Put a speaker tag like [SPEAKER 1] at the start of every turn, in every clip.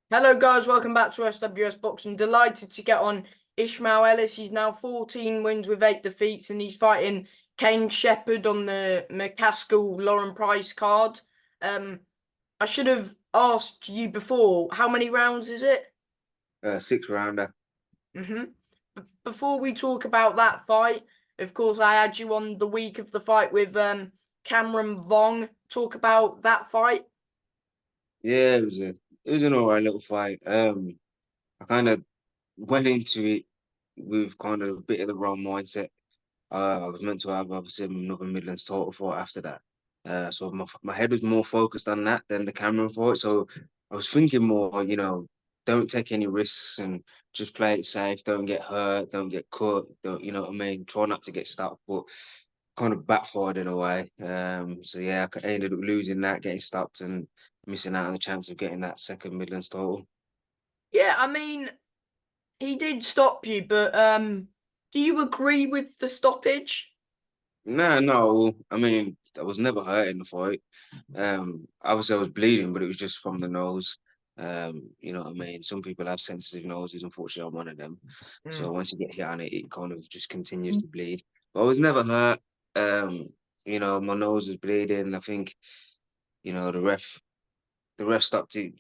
[SPEAKER 1] Hello, guys. Welcome back to SWS Boxing. Delighted to get on Ishmael Ellis. He's now 14 wins with 8 defeats, and he's fighting Kane Shepherd on the McCaskill Lauren Price card. Um, I should have asked you before, how many rounds is it?
[SPEAKER 2] Six rounder.
[SPEAKER 1] hmm Before we talk about that fight, of course, I had you on the week of the fight with Cameron Vong. Talk about that fight.
[SPEAKER 2] Yeah, it was an alright little fight. I kind of went into it with kind of a bit of the wrong mindset. I was meant to have obviously another Midlands title fight after that. So my head was more focused on that than the Cameron fight. So I was thinking more, don't take any risks and just play it safe. Don't get hurt. Don't get cut. Don't, you know what I mean? Try not to get stuck. But kind of backfired in a way. So yeah, I ended up losing that, getting stopped, and missing out on the chance of getting that second Midlands title.
[SPEAKER 1] Yeah, I mean, he did stop you, but do you agree with the stoppage?
[SPEAKER 2] No, no. I mean, I was never hurt in the fight. Obviously I was bleeding, but it was just from the nose. You know what I mean? Some people have sensitive noses. Unfortunately, I'm one of them.
[SPEAKER 1] Mm.
[SPEAKER 2] So once you get hit on it, it kind of just continues to bleed. But I was never hurt. Um, my nose was bleeding. I think, the ref stopped it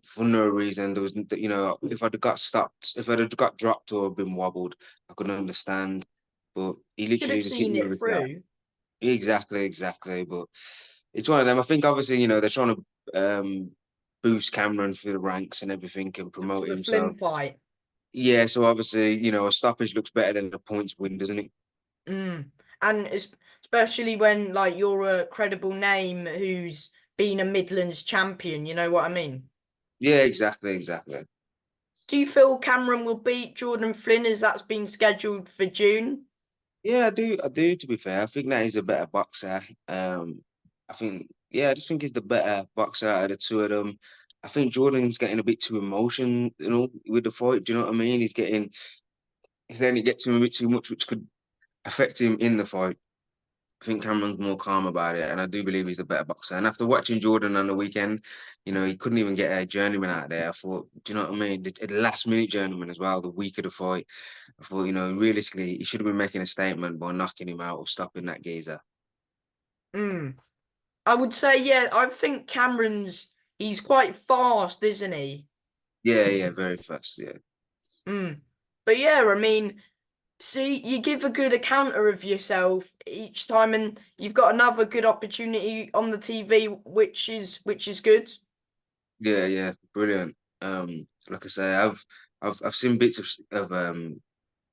[SPEAKER 2] for no reason. There was, if I'd have got stopped, if I'd have got dropped or been wobbled, I couldn't understand. But he
[SPEAKER 1] Should
[SPEAKER 2] literally
[SPEAKER 1] have
[SPEAKER 2] just hit
[SPEAKER 1] seen
[SPEAKER 2] me
[SPEAKER 1] it
[SPEAKER 2] with a jab.
[SPEAKER 1] through
[SPEAKER 2] Exactly, exactly. But it's one of them. I think obviously, they're trying to boost Cameron through the ranks and everything and
[SPEAKER 1] for
[SPEAKER 2] promote
[SPEAKER 1] the
[SPEAKER 2] him. So
[SPEAKER 1] Flynn fight.
[SPEAKER 2] yeah, so obviously, a stoppage looks better than a points win, doesn't it?
[SPEAKER 1] Mm. And especially when like you're a credible name who's been a Midlands champion, you know what I mean?
[SPEAKER 2] Yeah, exactly, exactly.
[SPEAKER 1] Do you feel Cameron will beat Jordan Flynn as that's been scheduled for June?
[SPEAKER 2] Yeah, I do. To be fair, I think that he's a better boxer. I just think he's the better boxer out of the two of them. I think Jordan's getting a bit too emotion, with the fight. Do you know what I mean? He's letting it get to him a bit too much, which could affect him in the fight. I think Cameron's more calm about it, and I do believe he's the better boxer. And after watching Jordan on the weekend, he couldn't even get a journeyman out there. I thought, do you know what I mean? The last minute journeyman as well, the week of the fight. I thought, realistically, he should have been making a statement by knocking him out or stopping that geezer.
[SPEAKER 1] Mm. I would say, yeah, I think he's quite fast, isn't he?
[SPEAKER 2] Yeah, yeah, very fast. Yeah,
[SPEAKER 1] Mm. But yeah, I mean, see, you give a good encounter of yourself each time, and you've got another good opportunity on the TV, which is good.
[SPEAKER 2] yeah, yeah, brilliant. Like I say, I've seen bits of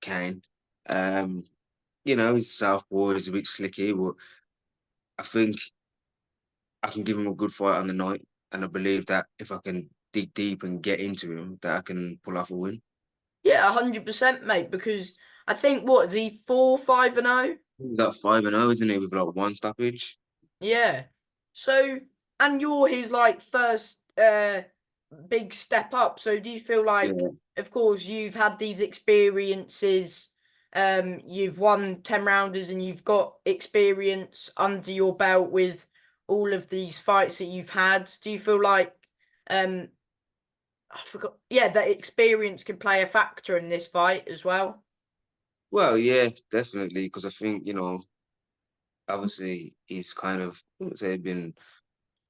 [SPEAKER 2] Kane. Um, he's a southpaw, he's a bit slicky, but I think I can give him a good fight on the night, and I believe that if I can dig deep and get into him, that I can pull off a win.
[SPEAKER 1] Yeah, 100%, mate. Because I think what is he 4-5-0?
[SPEAKER 2] He's got 5-0, isn't he, with like one stoppage?
[SPEAKER 1] Yeah. So, and you're his like first big step up. So, do you feel like,
[SPEAKER 2] Yeah.
[SPEAKER 1] of course, you've had these experiences, you've won 10 rounders, and you've got experience under your belt with all of these fights that you've had. Do you feel like, um, I forgot, yeah, that experience could play a factor in this fight as well?
[SPEAKER 2] Well, yeah, definitely, because I think, obviously he's kind of, I wouldn't say been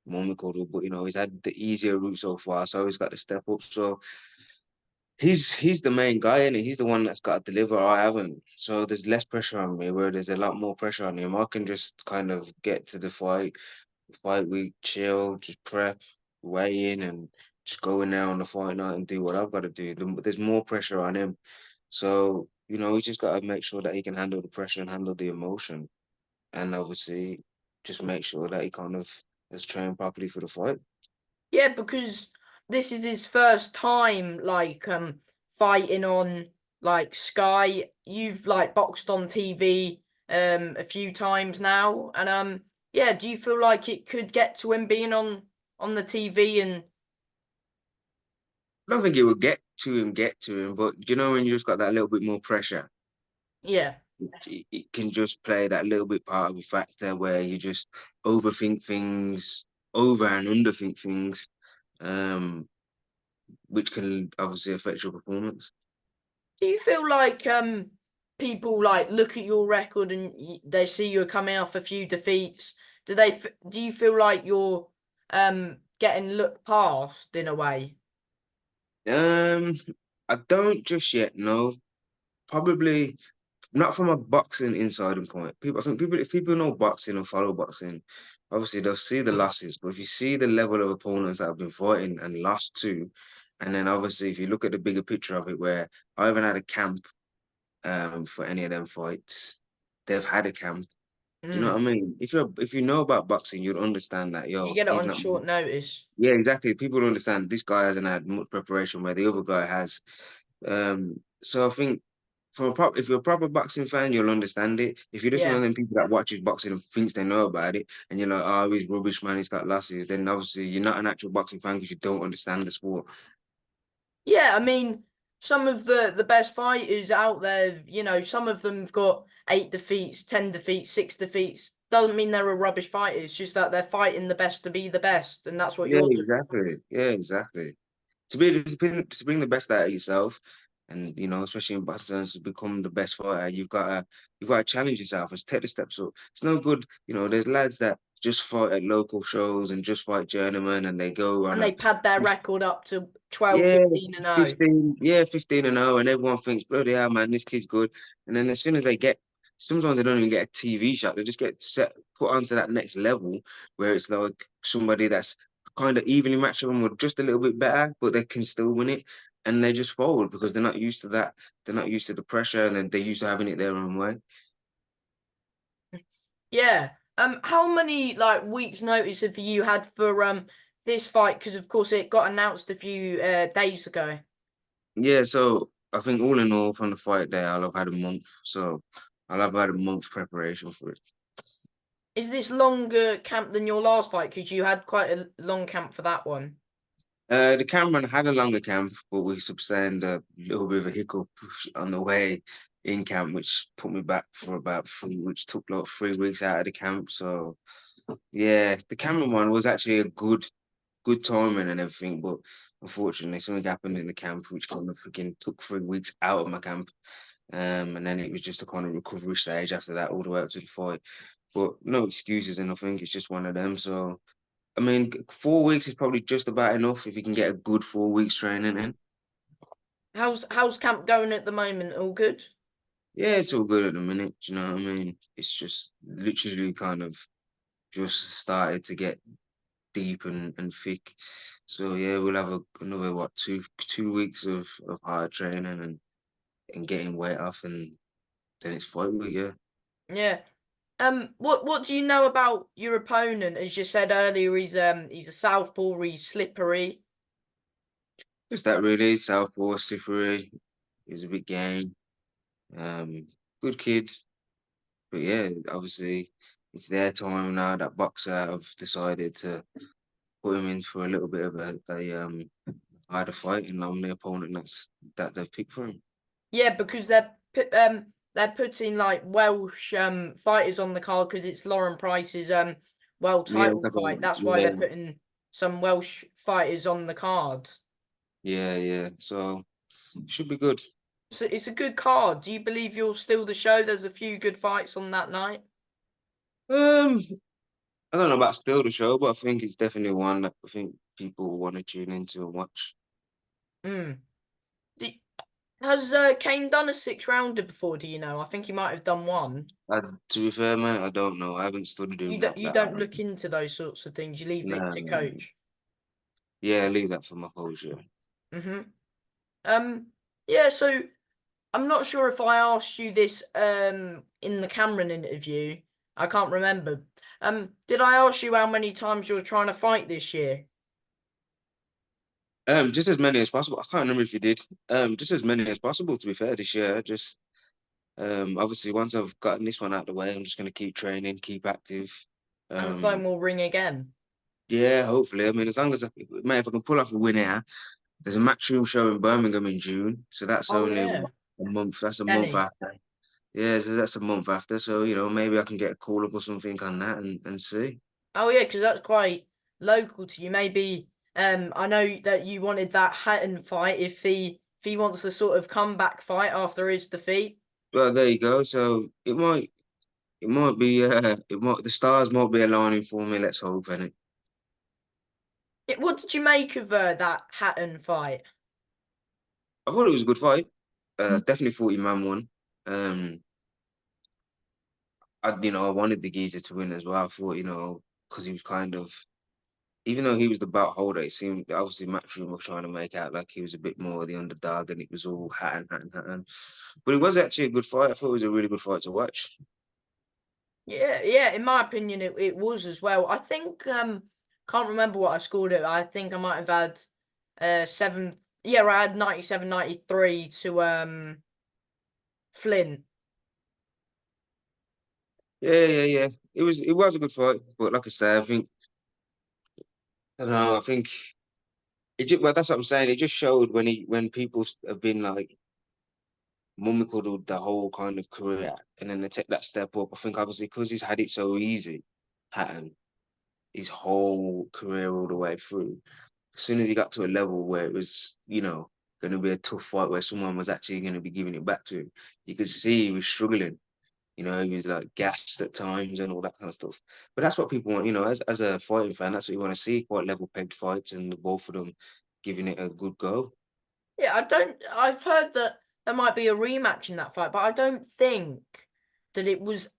[SPEAKER 2] mollycoddled, but he's had the easier route so far, so he's got to step up. So he's the main guy, and he's the one that's got to deliver. I haven't, so there's less pressure on me. Where there's a lot more pressure on him, I can just kind of get to the fight week, chill, just prep, weigh in, and just go in there on the fight night and do what I've got to do. There's more pressure on him, so he's just got to make sure that he can handle the pressure and handle the emotion, and obviously just make sure that he kind of is trained properly for the fight.
[SPEAKER 1] Yeah, because this is his first time like fighting on like Sky. You've like boxed on TV a few times now. And yeah, do you feel like it could get to him being on the TV and
[SPEAKER 2] I don't think it would get to him, but when you just got that little bit more pressure,
[SPEAKER 1] yeah.
[SPEAKER 2] it can just play that little bit part of a factor where you just overthink things, over and underthink things. Um, which can obviously affect your performance.
[SPEAKER 1] Do you feel like people like look at your record and they see you're coming off a few defeats? Do you feel like you're getting looked past in a way?
[SPEAKER 2] Um, I don't just yet know. Probably not from a boxing insider point. People, I think people, if people know boxing or follow boxing, obviously they'll see the losses. But if you see the level of opponents that have been fighting and lost to, and then obviously if you look at the bigger picture of it, where I haven't had a camp for any of them fights, they've had a camp. Do you know
[SPEAKER 1] Mm.
[SPEAKER 2] what I mean? If you know about boxing, you'd understand that
[SPEAKER 1] You
[SPEAKER 2] yo,
[SPEAKER 1] get it
[SPEAKER 2] he's
[SPEAKER 1] on
[SPEAKER 2] not.
[SPEAKER 1] short notice.
[SPEAKER 2] Yeah, exactly. People don't understand this guy hasn't had much preparation where the other guy has. So I think if you're a proper boxing fan, you'll understand it. If you're just one
[SPEAKER 1] Yeah.
[SPEAKER 2] of them people that watches boxing and thinks they know about it, and you're like, oh, he's rubbish, man, he's got losses, then obviously you're not an actual boxing fan because you don't understand the sport.
[SPEAKER 1] Yeah, I mean, some of the best fighters out there, some of them've got 8 defeats, 10 defeats, 6 defeats. Doesn't mean they're a rubbish fighter. It's just that they're fighting the best to be the best, and that's what
[SPEAKER 2] Yeah,
[SPEAKER 1] you're doing.
[SPEAKER 2] exactly. Yeah, exactly. To bring the best out of yourself, and especially in boxing, to become the best fighter, you've got to challenge yourself and take the steps up. It's no good, there's lads that just fight at local shows and just fight journeyman, and they go on
[SPEAKER 1] And
[SPEAKER 2] a
[SPEAKER 1] they pad their record up to 12,
[SPEAKER 2] yeah,
[SPEAKER 1] 15 and 0.
[SPEAKER 2] 15 and 0, and everyone thinks, bloody hell, man, this kid's good. And then as soon as sometimes they don't even get a TV shot, they just get put onto that next level where it's like somebody that's kind of evenly matched them or just a little bit better, but they can still win it. And they just fold because they're not used to that. They're not used to the pressure, and then they're used to having it their own way.
[SPEAKER 1] Yeah. How many like weeks notice have you had for this fight? Because of course it got announced a few days ago.
[SPEAKER 2] Yeah, so I think all in all, from the fight day, I'll have had a month. So I'll have had a month preparation for it.
[SPEAKER 1] Is this longer camp than your last fight? Because you had quite a long camp for that one.
[SPEAKER 2] The Cameron had a longer camp, but we sustained a little bit of a hiccup on the way in camp, which put me back for about which took like 3 weeks out of the camp. So yeah, the Cameron one was actually a good timing and everything, but unfortunately something happened in the camp which kind of freaking took 3 weeks out of my camp. And then it was just a kind of recovery stage after that, all the way up to the fight. But no excuses or nothing. It's just one of them. So I mean, 4 weeks is probably just about enough if you can get a good 4 weeks training in.
[SPEAKER 1] How's camp going at the moment? All good?
[SPEAKER 2] Yeah, it's all good at the minute. Do you know what I mean? It's just literally kind of just started to get deep and thick. So yeah, we'll have another what 2 weeks of hard training and getting weight off, and then it's fight week. Yeah,
[SPEAKER 1] Yeah. What do you know about your opponent? As you said earlier, he's a southpaw, he's slippery.
[SPEAKER 2] just that really. Southpaw, slippery. He's a big game. Um, good kid. But yeah, obviously it's their time now that boxer have decided to put him in for a little bit of a harder fight, and I'm the opponent that they've picked for him.
[SPEAKER 1] Yeah, because they're putting like Welsh fighters on the card because it's Lauren Price's world
[SPEAKER 2] Yeah,
[SPEAKER 1] title fight. That's why they're putting some Welsh fighters on the card.
[SPEAKER 2] yeah. So should be good.
[SPEAKER 1] So it's a good card. Do you believe you'll steal the show? There's a few good fights on that night.
[SPEAKER 2] Um, I don't know about still the show, but I think it's definitely one that I think people want to tune into and watch.
[SPEAKER 1] Mm. Do, has Kane done a 6 rounder before? Do you know? I think he might have done one.
[SPEAKER 2] To be fair, mate, I don't know. I haven't studied
[SPEAKER 1] You
[SPEAKER 2] him
[SPEAKER 1] don't
[SPEAKER 2] that
[SPEAKER 1] you
[SPEAKER 2] that
[SPEAKER 1] don't
[SPEAKER 2] hard.
[SPEAKER 1] look into those sorts of things. You leave it
[SPEAKER 2] No,
[SPEAKER 1] to
[SPEAKER 2] no, no.
[SPEAKER 1] coach.
[SPEAKER 2] Yeah, leave that for my coach. Yeah.
[SPEAKER 1] Hmm. Yeah, so I'm not sure if I asked you this in the Cameron interview. I can't remember. Did I ask you how many times you're trying to fight this year?
[SPEAKER 2] Just as many as possible. I can't remember if you did. Just as many as possible. To be fair, this year, just obviously once I've gotten this one out of the way, I'm just gonna keep training, keep active.
[SPEAKER 1] And the phone
[SPEAKER 2] Um,
[SPEAKER 1] will ring again.
[SPEAKER 2] yeah, hopefully. I mean, as long as mate, if I can pull off a win here, there's a matchroom show in Birmingham in June, so that's
[SPEAKER 1] Oh
[SPEAKER 2] only
[SPEAKER 1] yeah,
[SPEAKER 2] what, a month. That's a month
[SPEAKER 1] Kenny.
[SPEAKER 2] after. Yeah, so that's a month after. So maybe I can get a call up or something on that and see.
[SPEAKER 1] Oh yeah, because that's quite local to you. Maybe. I know that you wanted that Hatton fight if he wants a sort of comeback fight after his defeat.
[SPEAKER 2] Well, there you go. So it might be it might the stars might be aligning for me. Let's hope, and
[SPEAKER 1] What did you make of that Hatton fight?
[SPEAKER 2] I thought it was a good fight. Definitely 40-man won. Um, I wanted the geezer to win as well. I thought, because he was kind of, even though he was the belt holder, it seemed obviously Matchroom was trying to make out like he was a bit more the underdog, and it was all Hatton, Hatton, Hatton. But it was actually a good fight. I thought it was a really good fight to watch.
[SPEAKER 1] Yeah, yeah, in my opinion it was as well. I think can't remember what I scored it. I think I might have had seven yeah, I had 97-93 to Flint.
[SPEAKER 2] Yeah, yeah, yeah. It was a good fight, but like I said, I don't know. I think well, that's what I'm saying. It just showed when people have been like mummikled the whole kind of career, and then they take that step up. I think obviously because he's had it so easy, Hatton, his whole career all the way through. As soon as he got to a level where it was, going to be a tough fight where someone was actually going to be giving it back to him, you could see he was struggling. He was like gassed at times and all that kind of stuff. But that's what people want, as a fighting fan, that's what you want to see, quite level pegged fights and both of them giving it a good go.
[SPEAKER 1] Yeah, I've heard that there might be a rematch in that fight, but I don't think that it was,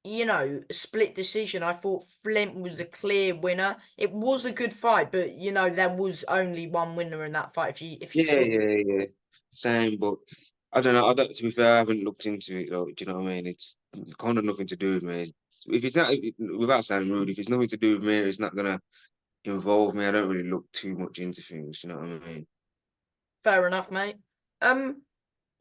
[SPEAKER 1] a split decision. I thought Flint was a clear winner. It was a good fight, but there was only one winner in that fight if you
[SPEAKER 2] Yeah,
[SPEAKER 1] saw.
[SPEAKER 2] yeah, yeah. Same, but I don't know. I don't. To be fair, I haven't looked into it. Though, do you know what I mean? It's kind of nothing to do with me. If it's not, without sounding rude, if it's nothing to do with me, it's not gonna involve me. I don't really look too much into things. Do you know what I mean?
[SPEAKER 1] Fair enough, mate. Um,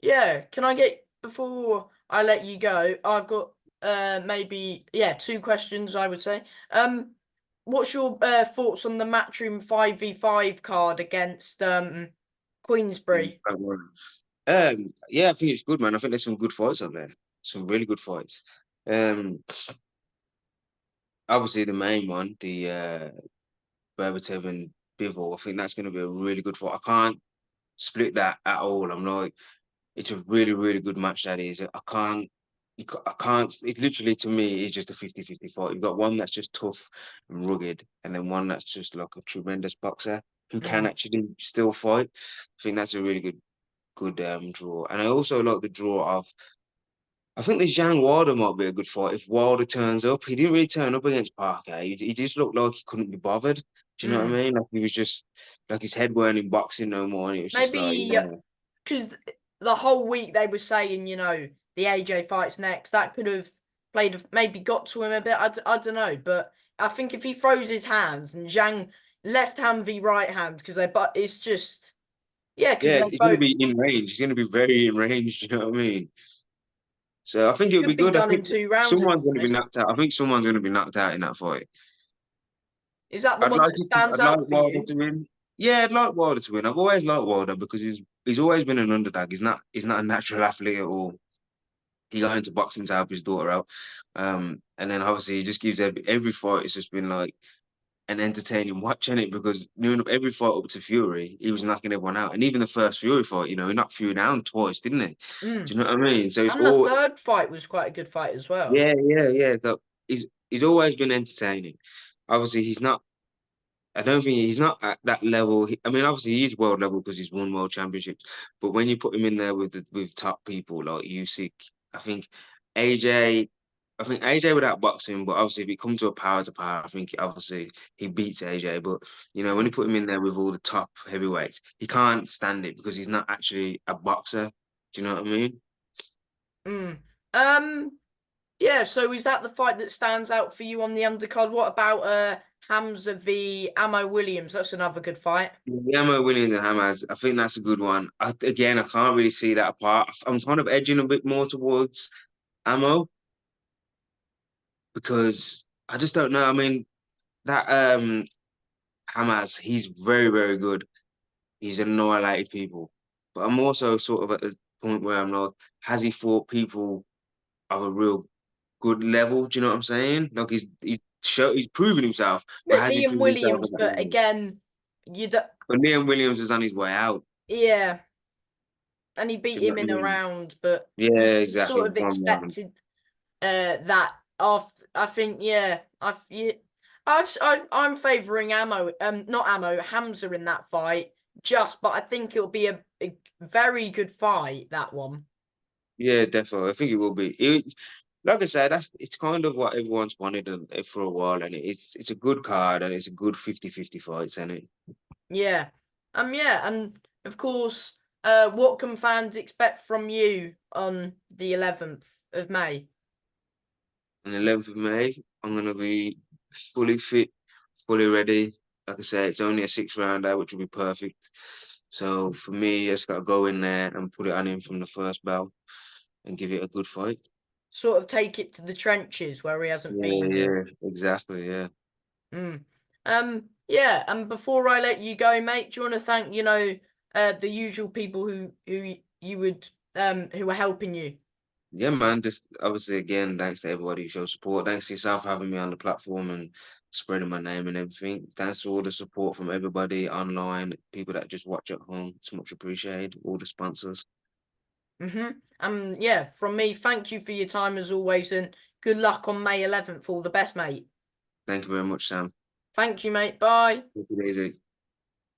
[SPEAKER 1] yeah, can I get before I let you go, I've got maybe two questions I would say. What's your thoughts on the Matchroom 5v5 card against Queensbury?
[SPEAKER 2] Don't worry. Yeah, I think it's good, man. I think there's some good fights on there. Some really good fights. Um, Obviously the main one, the Berbatov and Bivol. I think that's going to be a really good fight. I can't split that at all. I'm like, it's a really, really good match that is. I can't, it's literally to me, it's just a 50-50 fight. You've got one that's just tough and rugged, and then one that's just like a tremendous boxer who can
[SPEAKER 1] Mm.
[SPEAKER 2] actually still fight. I think that's a really good draw. And I also like the draw of, I think the Zhang Wilder might be a good fight if Wilder turns up. He didn't really turn up against Parker. He just looked like he couldn't be bothered. Do you know what
[SPEAKER 1] Mm.
[SPEAKER 2] I mean? Like he was just like his head weren't in boxing no more, and it was just like,
[SPEAKER 1] Maybe because the whole week they were saying, the AJ fight's next. That could have maybe got to him a bit. I don't know, but I think if he throws his hands and Zhang left hand v right hand because but it's just because
[SPEAKER 2] yeah,
[SPEAKER 1] they
[SPEAKER 2] he's going to
[SPEAKER 1] both
[SPEAKER 2] be in range. He's going to be very in range. You know what I mean? So I think it'll be
[SPEAKER 1] could be
[SPEAKER 2] good. I
[SPEAKER 1] done in
[SPEAKER 2] think
[SPEAKER 1] 2 rounds if
[SPEAKER 2] someone's
[SPEAKER 1] I'm
[SPEAKER 2] going to be
[SPEAKER 1] honest.
[SPEAKER 2] knocked out. I think someone's going to be knocked out in that fight.
[SPEAKER 1] Is that the one that stands
[SPEAKER 2] I'd like
[SPEAKER 1] out for
[SPEAKER 2] Wilder
[SPEAKER 1] you?
[SPEAKER 2] to win. Yeah, I'd like Wilder to win. I've always liked Wilder because he's always been an underdog. He's not a natural athlete at all. He got into boxing to help his daughter out. And then obviously he just gives every fight. It's just been like an entertaining watching it because every fight up to Fury, he was knocking everyone out. And even the first Fury fight, he knocked Fury down twice, didn't he?
[SPEAKER 1] Mm.
[SPEAKER 2] Do you know what I mean? So it's
[SPEAKER 1] And the
[SPEAKER 2] all
[SPEAKER 1] third fight was quite a good fight as well.
[SPEAKER 2] yeah, yeah, yeah. He's always been entertaining. Obviously, he's not. I don't think he's not at that level. I mean, obviously, he is world level because he's won world championships. But when you put him in there with top people like Usyk, I think AJ, I think AJ without boxing, but obviously if it comes to power, I think obviously he beats AJ. But when you
[SPEAKER 1] Mm.
[SPEAKER 2] put him in there with all the top heavyweights, he can't stand it because he's not actually a boxer. Do you know what I mean?
[SPEAKER 1] Mm. Um. Yeah, so is that the fight that stands out for you on the undercard? What about Hamza v Ammo Williams? That's another good fight.
[SPEAKER 2] Yamo Williams and Hammers, I think that's a good one. Again, I can't really see that apart. I'm kind of edging a bit more towards Ammo because I just don't know. I mean, that Hamas, he's very, very good. He's annihilated people. But I'm also sort of at the point where I'm like, has he fought people of a real good level? Do you know what I'm saying? Like he's proven himself, but has he
[SPEAKER 1] Definitely in
[SPEAKER 2] proven himself
[SPEAKER 1] Williams,
[SPEAKER 2] at that
[SPEAKER 1] but
[SPEAKER 2] level?
[SPEAKER 1] again, you do,
[SPEAKER 2] But Liam Williams was on his way out.
[SPEAKER 1] yeah, and he
[SPEAKER 2] Do
[SPEAKER 1] beat
[SPEAKER 2] you know
[SPEAKER 1] him
[SPEAKER 2] what I
[SPEAKER 1] in a
[SPEAKER 2] mean?
[SPEAKER 1] round, but
[SPEAKER 2] Yeah,
[SPEAKER 1] you
[SPEAKER 2] exactly.
[SPEAKER 1] sort of
[SPEAKER 2] One round.
[SPEAKER 1] expected that after. I think, yeah, I'm favouring not Ammo, Hamza in that fight. But I think it'll be a very good fight, that one.
[SPEAKER 2] Yeah, definitely. I think it will be. Like I said, it's kind of what everyone's wanted for a while, and it's a good card and it's a good 50-50 fight, isn't it?
[SPEAKER 1] Yeah. Yeah, and of course, what can fans expect from you on the 11th of May?
[SPEAKER 2] On the 11th of May, I'm gonna be fully fit, fully ready. Like I said, it's only a 6 rounder, which will be perfect. So for me, I just gotta go in there and put it on him from the first bell and give it a good fight.
[SPEAKER 1] Sort of take it to the trenches where he hasn't
[SPEAKER 2] Yeah,
[SPEAKER 1] been, or
[SPEAKER 2] yeah, exactly, yeah.
[SPEAKER 1] mm. Yeah, and before I let you go, mate, do you want to thank, the usual people who you would who are helping you?
[SPEAKER 2] Yeah, man. Just obviously, again, thanks to everybody who shows support. Thanks to yourself for having me on the platform and spreading my name and everything. Thanks to all the support from everybody online, people that just watch at home. It's much appreciated. All the sponsors.
[SPEAKER 1] Mm-hmm. Yeah, from me, thank you for your time as always, and good luck on May 11th. All the best, mate.
[SPEAKER 2] Thank you very much, Sam.
[SPEAKER 1] Thank you, mate. Bye.
[SPEAKER 2] Take it easy.